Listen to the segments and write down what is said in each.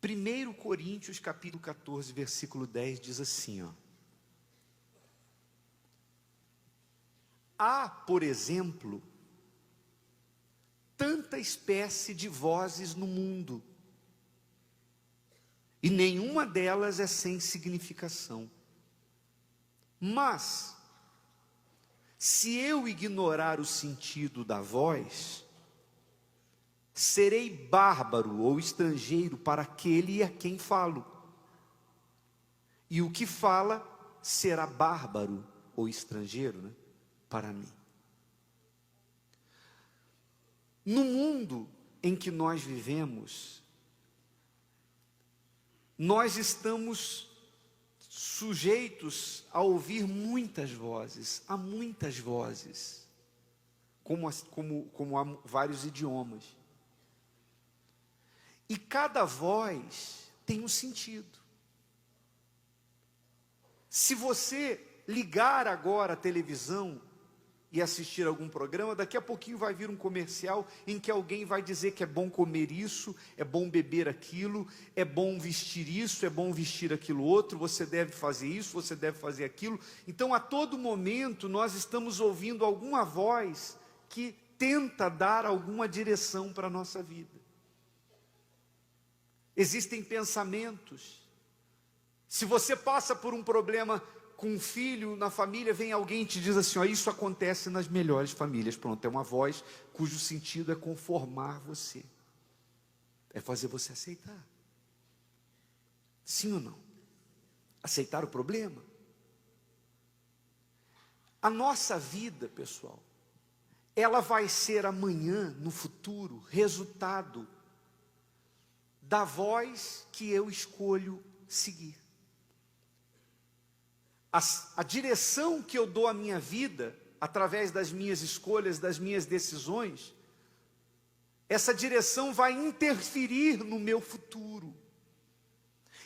1 Coríntios capítulo 14, versículo 10 diz assim, ó. Há, por exemplo, tanta espécie de vozes no mundo, e nenhuma delas é sem significação. Mas, se eu ignorar o sentido da voz, serei bárbaro ou estrangeiro para aquele a quem falo. E o que fala será bárbaro ou estrangeiro, né, para mim. No mundo em que nós vivemos, nós estamos sujeitos a ouvir muitas vozes, há muitas vozes, como há vários idiomas. E cada voz tem um sentido. Se você ligar agora a televisão e assistir algum programa, daqui a pouquinho vai vir um comercial em que alguém vai dizer que é bom comer isso, é bom beber aquilo, é bom vestir isso, é bom vestir aquilo outro, você deve fazer isso, você deve fazer aquilo. Então, a todo momento, nós estamos ouvindo alguma voz que tenta dar alguma direção para a nossa vida. Existem pensamentos. Se você passa por um problema com um filho na família, vem alguém e te diz assim, ó, isso acontece nas melhores famílias. Pronto, é uma voz cujo sentido é conformar você. É fazer você aceitar. Sim ou não? Aceitar o problema. A nossa vida, pessoal, ela vai ser amanhã, no futuro, resultado da voz que eu escolho seguir. A direção que eu dou à minha vida, através das minhas escolhas, das minhas decisões, essa direção vai interferir no meu futuro.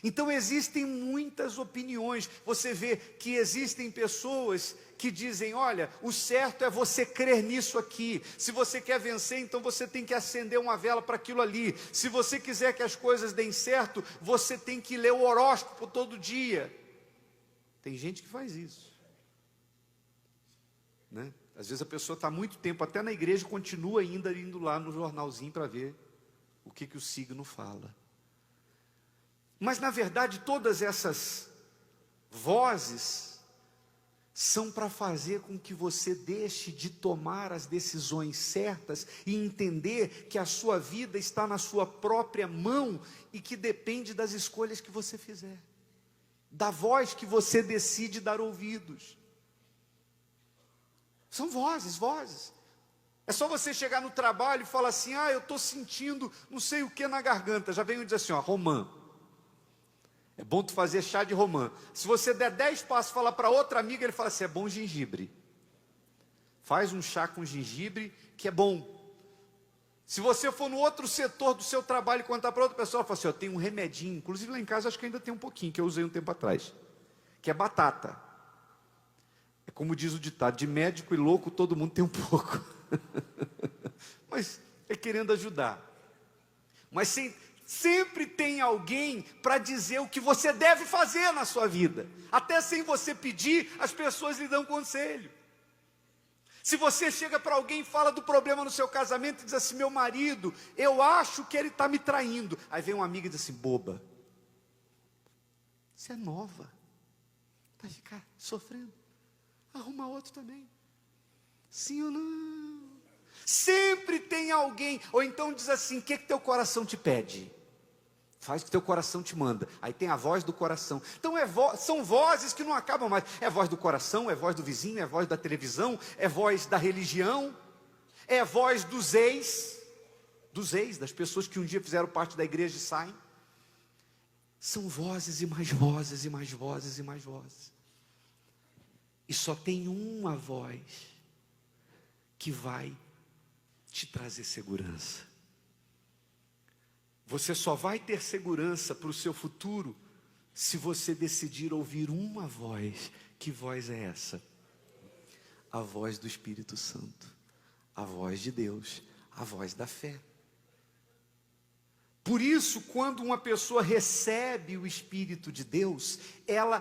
Então existem muitas opiniões. Você vê que existem pessoas que dizem, olha, o certo é você crer nisso aqui. Se você quer vencer, então você tem que acender uma vela para aquilo ali. Se você quiser que as coisas deem certo, você tem que ler o horóscopo todo dia. Tem gente que faz isso, né? Às vezes a pessoa está há muito tempo, até na igreja, continua ainda indo lá no jornalzinho para ver o que o signo fala. Mas na verdade todas essas vozes são para fazer com que você deixe de tomar as decisões certas e entender que a sua vida está na sua própria mão e que depende das escolhas que você fizer, da voz que você decide dar ouvidos. São vozes, vozes. É só você chegar no trabalho e falar assim, eu estou sentindo não sei o que na garganta. Já vem dizer assim, romã. É bom tu fazer chá de romã. Se você der 10 passos e falar para outra amiga, ele fala assim, é bom gengibre. Faz um chá com gengibre que é bom. Se você for no outro setor do seu trabalho e contar para outra pessoa, fala assim, eu tenho um remedinho, inclusive lá em casa acho que ainda tem um pouquinho, que eu usei um tempo atrás, que é batata. É como diz o ditado, de médico e louco todo mundo tem um pouco. Mas é querendo ajudar. Mas sempre tem alguém para dizer o que você deve fazer na sua vida. Até sem você pedir, as pessoas lhe dão conselho. Se você chega para alguém e fala do problema no seu casamento e diz assim, meu marido, eu acho que ele está me traindo. Aí vem uma amiga e diz assim, boba, você é nova, vai ficar sofrendo, arruma outro também. Sim ou não? Sempre tem alguém. Ou então diz assim, o que teu coração te pede? Faz o que teu coração te manda. Aí tem a voz do coração. Então são vozes que não acabam mais. É voz do coração, é voz do vizinho, é voz da televisão, é voz da religião, é voz dos ex, das pessoas que um dia fizeram parte da igreja e saem. São vozes e mais vozes e mais vozes e mais vozes. E só tem uma voz que vai te trazer segurança. Você só vai ter segurança para o seu futuro se você decidir ouvir uma voz. Que voz é essa? A voz do Espírito Santo, a voz de Deus, a voz da fé. Por isso, quando uma pessoa recebe o Espírito de Deus, ela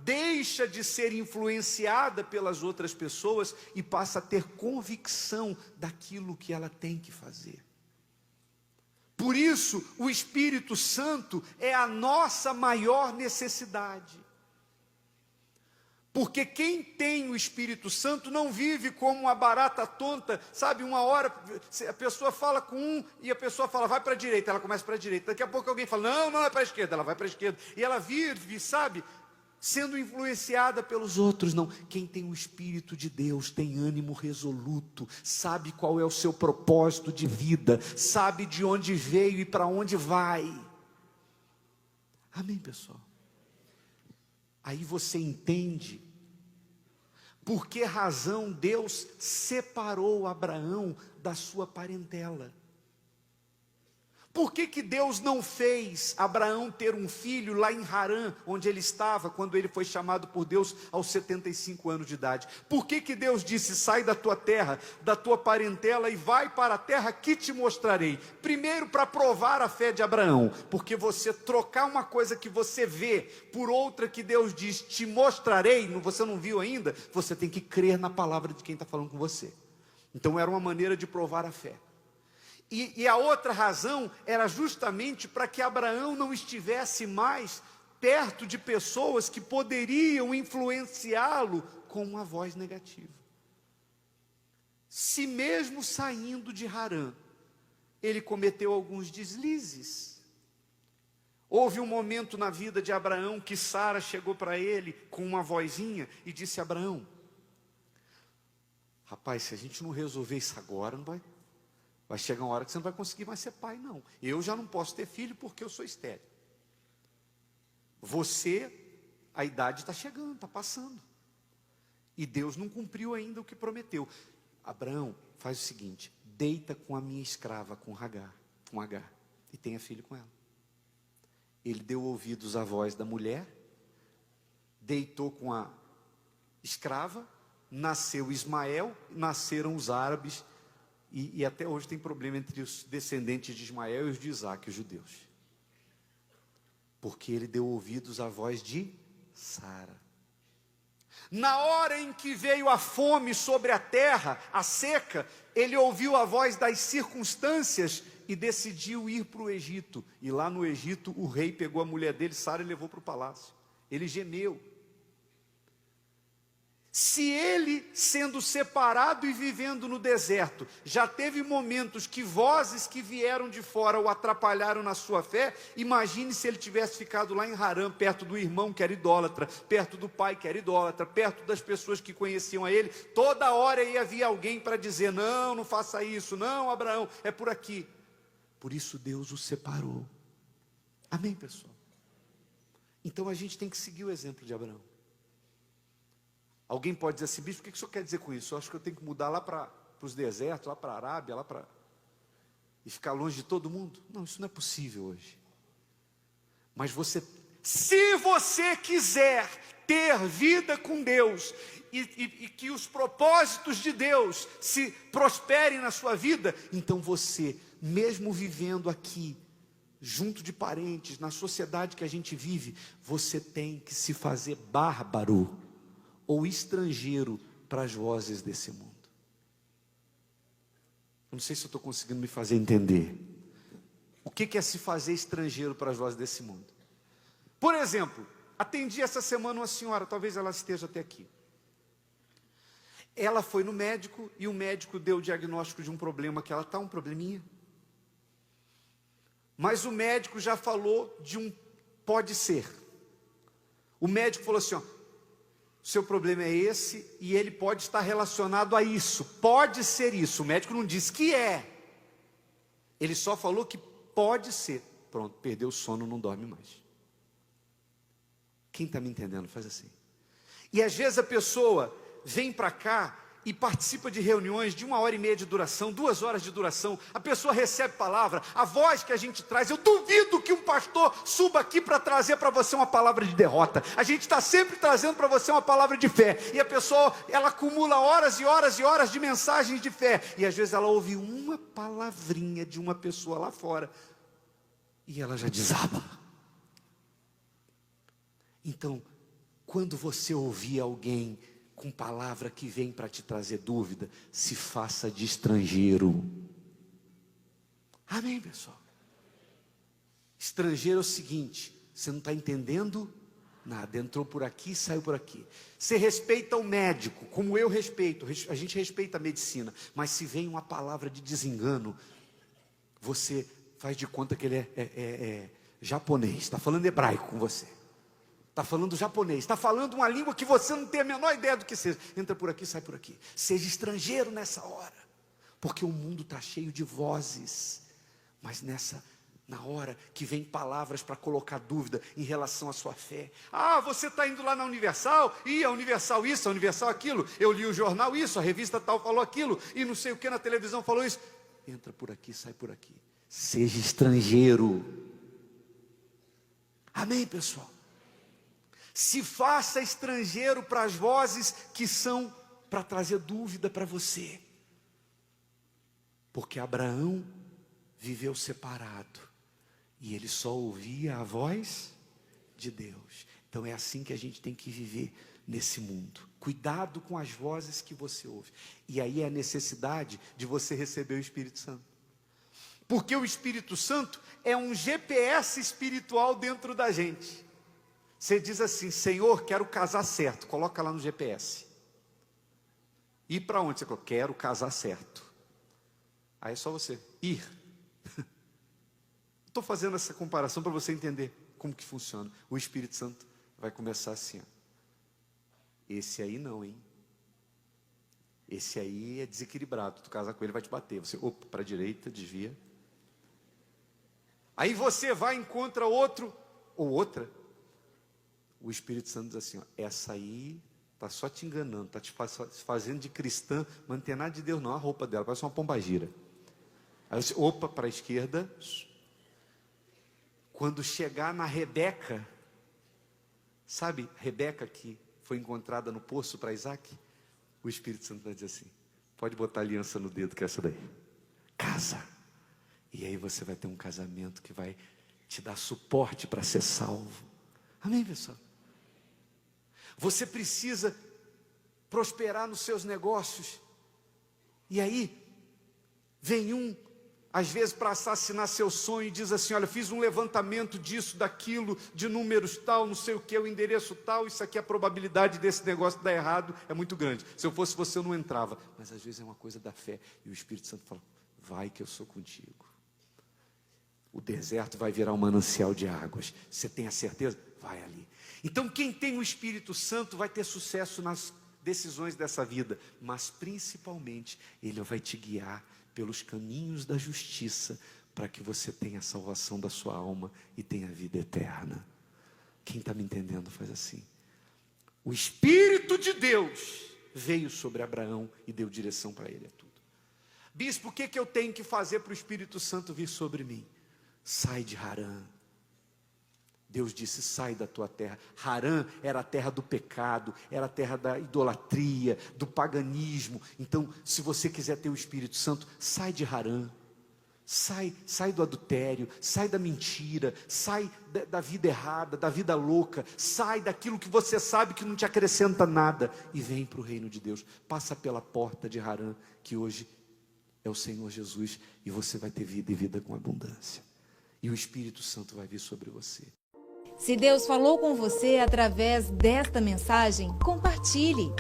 deixa de ser influenciada pelas outras pessoas e passa a ter convicção daquilo que ela tem que fazer. Por isso, o Espírito Santo é a nossa maior necessidade. Porque quem tem o Espírito Santo não vive como uma barata tonta, sabe, uma hora a pessoa fala com um e a pessoa fala, vai para a direita, ela começa para a direita, daqui a pouco alguém fala, não, não é para a esquerda, ela vai para a esquerda, e ela vive, sabe, sendo influenciada pelos outros. Não, quem tem o Espírito de Deus tem ânimo resoluto, sabe qual é o seu propósito de vida, sabe de onde veio e para onde vai. Amém, pessoal? Aí você entende por que razão Deus separou Abraão da sua parentela. Por que Deus não fez Abraão ter um filho lá em Harã, onde ele estava, quando ele foi chamado por Deus aos 75 anos de idade? Por que Deus disse, sai da tua terra, da tua parentela e vai para a terra que te mostrarei? Primeiro, para provar a fé de Abraão, porque você trocar uma coisa que você vê por outra que Deus diz, te mostrarei, você não viu ainda, você tem que crer na palavra de quem está falando com você. Então era uma maneira de provar a fé. E a outra razão era justamente para que Abraão não estivesse mais perto de pessoas que poderiam influenciá-lo com uma voz negativa. Se mesmo saindo de Harã, ele cometeu alguns deslizes. Houve um momento na vida de Abraão que Sara chegou para ele com uma vozinha e disse, Abraão, rapaz, se a gente não resolver isso agora, não vai chegar uma hora que você não vai conseguir mais ser pai, não. Eu já não posso ter filho porque eu sou estéril. Você, a idade está chegando, está passando. E Deus não cumpriu ainda o que prometeu. Abraão, faz o seguinte, deita com a minha escrava, com Agar, e tenha filho com ela. Ele deu ouvidos à voz da mulher, deitou com a escrava, nasceu Ismael, nasceram os árabes, e até hoje tem problema entre os descendentes de Ismael e os de Isaac, os judeus. Porque ele deu ouvidos à voz de Sara. Na hora em que veio a fome sobre a terra, a seca, ele ouviu a voz das circunstâncias e decidiu ir para o Egito. E lá no Egito, o rei pegou a mulher dele, Sara, e levou para o palácio. Ele gemeu. Se ele, sendo separado e vivendo no deserto, já teve momentos que vozes que vieram de fora o atrapalharam na sua fé, imagine se ele tivesse ficado lá em Harã, perto do irmão que era idólatra, perto do pai que era idólatra, perto das pessoas que conheciam a ele, toda hora ia havia alguém para dizer, não, não faça isso, não, Abraão, é por aqui. Por isso Deus o separou. Amém, pessoal? Então a gente tem que seguir o exemplo de Abraão. Alguém pode dizer assim, bicho, o que o senhor quer dizer com isso? Eu acho que eu tenho que mudar lá para os desertos, lá para a Arábia, e ficar longe de todo mundo. Não, isso não é possível hoje. Mas se você quiser ter vida com Deus, e que os propósitos de Deus se prosperem na sua vida, então você, mesmo vivendo aqui, junto de parentes, na sociedade que a gente vive, você tem que se fazer bárbaro, ou estrangeiro para as vozes desse mundo. Eu não sei se eu estou conseguindo me fazer entender. O que é se fazer estrangeiro para as vozes desse mundo? Por exemplo, atendi essa semana uma senhora, talvez ela esteja até aqui. Ela foi no médico e o médico deu o diagnóstico de um problema que ela está, um probleminha. Mas o médico já falou de um pode ser. O médico falou assim, ó, seu problema é esse e ele pode estar relacionado a isso. Pode ser isso. O médico não disse que é. Ele só falou que pode ser. Pronto, perdeu o sono, não dorme mais. Quem está me entendendo? Faz assim. E às vezes a pessoa vem para cá e participa de reuniões de 1h30 de duração, 2 horas de duração, a pessoa recebe palavra, a voz que a gente traz, eu duvido que um pastor suba aqui para trazer para você uma palavra de derrota, a gente está sempre trazendo para você uma palavra de fé, e a pessoa, ela acumula horas e horas e horas de mensagens de fé, e às vezes ela ouve uma palavrinha de uma pessoa lá fora, e ela já desaba. Então, quando você ouvir alguém com palavra que vem para te trazer dúvida, se faça de estrangeiro. Amém, pessoal? Estrangeiro é o seguinte: você não está entendendo nada, entrou por aqui, saiu por aqui. Você respeita o médico, como eu respeito, a gente respeita a medicina, mas se vem uma palavra de desengano, você faz de conta que ele é japonês, está falando hebraico com você, está falando japonês, está falando uma língua que você não tem a menor ideia do que seja. Entra por aqui, sai por aqui. Seja estrangeiro nessa hora, porque o mundo está cheio de vozes, mas na hora que vem palavras para colocar dúvida em relação à sua fé. Ah, você está indo lá na Universal, e a Universal isso, a Universal aquilo, eu li o jornal isso, a revista tal falou aquilo, e não sei o que na televisão falou isso. Entra por aqui, sai por aqui. Seja estrangeiro. Amém, pessoal? Se faça estrangeiro para as vozes que são para trazer dúvida para você. Porque Abraão viveu separado e ele só ouvia a voz de Deus. Então é assim que a gente tem que viver nesse mundo. Cuidado com as vozes que você ouve. E aí é a necessidade de você receber o Espírito Santo. Porque o Espírito Santo é um GPS espiritual dentro da gente. Você diz assim: Senhor, quero casar certo. Coloca lá no GPS. Ir para onde? Você coloca, quero casar certo. Aí é só você ir. Estou fazendo essa comparação para você entender como que funciona. O Espírito Santo vai começar assim, ó. Esse aí não, hein? Esse aí é desequilibrado. Tu casar com ele, vai te bater. Você, opa, para a direita, desvia. Aí você vai e encontra outro ou outra. O Espírito Santo diz assim, ó, essa aí está só te enganando, está te fazendo de cristã, mas não tem nada de Deus não, a roupa dela parece uma pombagira. Aí você, opa, para a esquerda. Quando chegar na Rebeca, sabe, Rebeca que foi encontrada no poço para Isaac, o Espírito Santo vai dizer assim, pode botar aliança no dedo que é essa daí, casa. E aí você vai ter um casamento que vai te dar suporte para ser salvo. Amém, pessoal? Você precisa prosperar nos seus negócios. E aí, vem às vezes para assassinar seu sonho, e diz assim, olha, fiz um levantamento disso, daquilo, de números tal, não sei o que, o endereço tal, isso aqui, a probabilidade desse negócio dar errado é muito grande. Se eu fosse você, eu não entrava. Mas às vezes é uma coisa da fé. E o Espírito Santo fala, vai que eu sou contigo. O deserto vai virar um manancial de águas. Você tem a certeza? Vai ali. Então quem tem o Espírito Santo vai ter sucesso nas decisões dessa vida. Mas principalmente, ele vai te guiar pelos caminhos da justiça, para que você tenha a salvação da sua alma e tenha a vida eterna. Quem está me entendendo faz assim. O Espírito de Deus veio sobre Abraão e deu direção para ele a tudo. Bispo, o que eu tenho que fazer para o Espírito Santo vir sobre mim? Sai de Harã. Deus disse, sai da tua terra. Harã era a terra do pecado, era a terra da idolatria, do paganismo. Então, se você quiser ter o Espírito Santo, sai de Harã. Sai do adultério, sai da mentira, sai da vida errada, da vida louca, sai daquilo que você sabe que não te acrescenta nada e vem para o reino de Deus. Passa pela porta de Harã, que hoje é o Senhor Jesus, e você vai ter vida e vida com abundância. E o Espírito Santo vai vir sobre você. Se Deus falou com você através desta mensagem, compartilhe.